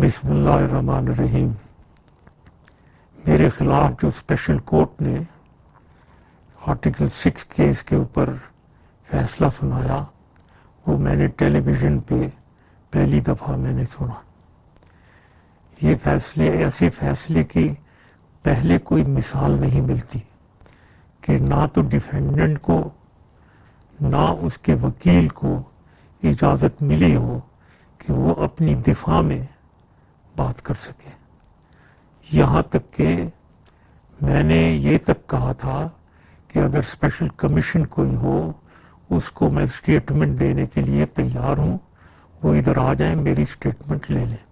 بسم اللہ الرحمن الرحیم۔ میرے خلاف جو اسپیشل کورٹ نے آرٹیکل 6 کیس کے اوپر فیصلہ سنایا وہ میں نے ٹیلی ویژن پہ پہلی دفعہ میں نے سنا۔ یہ فیصلے ایسے فیصلے کی پہلے کوئی مثال نہیں ملتی کہ نہ تو ڈیفینڈنٹ کو نہ اس کے وکیل کو اجازت ملی ہو کہ وہ اپنی دفاع میں بات کر سکے۔ یہاں تک کہ میں نے یہ تک کہا تھا کہ اگر اسپیشل کمیشن کوئی ہو اس کو میں اسٹیٹمنٹ دینے کے لیے تیار ہوں، وہ ادھر آ جائیں میری اسٹیٹمنٹ لے لیں۔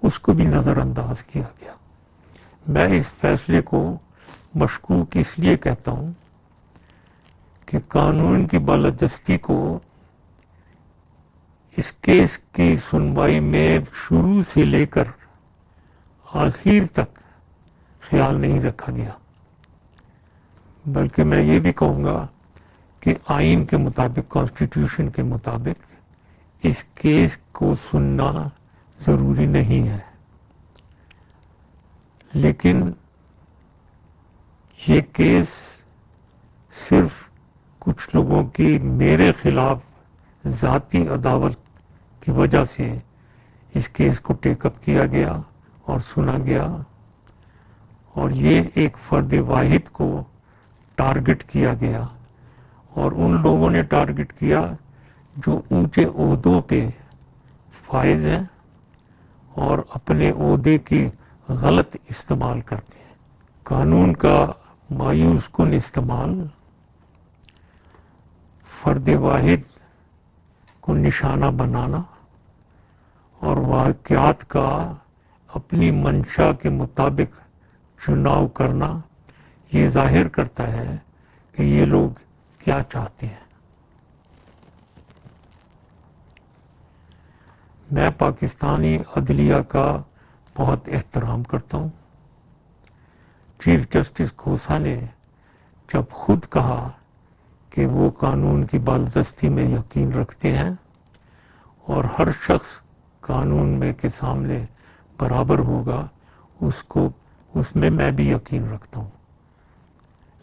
اس کو بھی نظر انداز کیا گیا۔ میں اس فیصلے کو مشکوک اس لیے کہتا ہوں کہ قانون کی بالادستی کو اس کیس کی سنوائی میں شروع سے لے کر آخر تک خیال نہیں رکھا گیا، بلکہ میں یہ بھی کہوں گا کہ آئین کے مطابق، کانسٹیٹیوشن کے مطابق اس کیس کو سننا ضروری نہیں ہے، لیکن یہ کیس صرف کچھ لوگوں کی میرے خلاف ذاتی عداوت کی وجہ سے اس کیس کو ٹیک اپ کیا گیا اور سنا گیا، اور یہ ایک فرد واحد کو ٹارگٹ کیا گیا، اور ان لوگوں نے ٹارگٹ کیا جو اونچے عہدوں پہ فائز ہیں اور اپنے عہدے کی غلط استعمال کرتے ہیں۔ قانون کا مایوس کن استعمال فرد واحد کو نشانہ بنانا اور واقعات کا اپنی منشا کے مطابق چناؤ کرنا یہ ظاہر کرتا ہے کہ یہ لوگ کیا چاہتے ہیں۔ میں پاکستانی عدلیہ کا بہت احترام کرتا ہوں۔ چیف جسٹس کھوسا نے جب خود کہا کہ وہ قانون کی بالادستی میں یقین رکھتے ہیں اور ہر شخص قانون میں کے سامنے برابر ہوگا، اس میں بھی یقین رکھتا ہوں،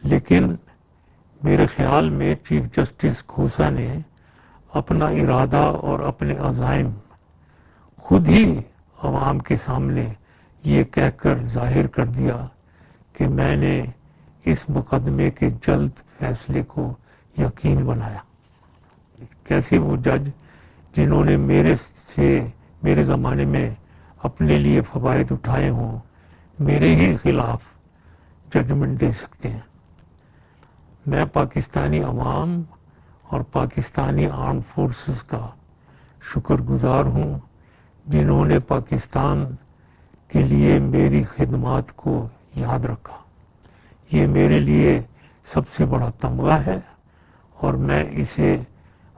لیکن میرے خیال میں چیف جسٹس کھوسا نے اپنا ارادہ اور اپنے عزائم خود ہی عوام کے سامنے یہ کہہ کر ظاہر کر دیا کہ میں نے اس مقدمے کے جلد فیصلے کو یقین بنایا۔ کیسے وہ جج جنہوں نے میرے زمانے میں اپنے لیے فوائد اٹھائے ہوں میرے ہی خلاف ججمنٹ دے سکتے ہیں؟ میں پاکستانی عوام اور پاکستانی آرم فورسز کا شکر گزار ہوں جنہوں نے پاکستان کے لیے میری خدمات کو یاد رکھا۔ یہ میرے لیے سب سے بڑا تمغہ ہے اور میں اسے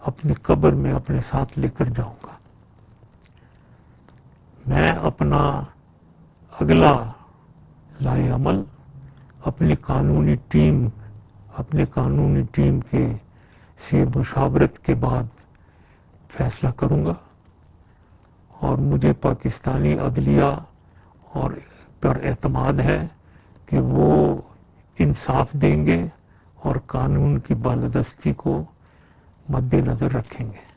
اپنی قبر میں اپنے ساتھ لے کر جاؤں گا۔ میں اپنا اگلا لائے عمل اپنی قانونی ٹیم کے سے مشاورت کے بعد فیصلہ کروں گا، اور مجھے پاکستانی عدلیہ اور پر اعتماد ہے کہ وہ انصاف دیں گے اور قانون کی بالادستی کو مد نظر رکھیں گے۔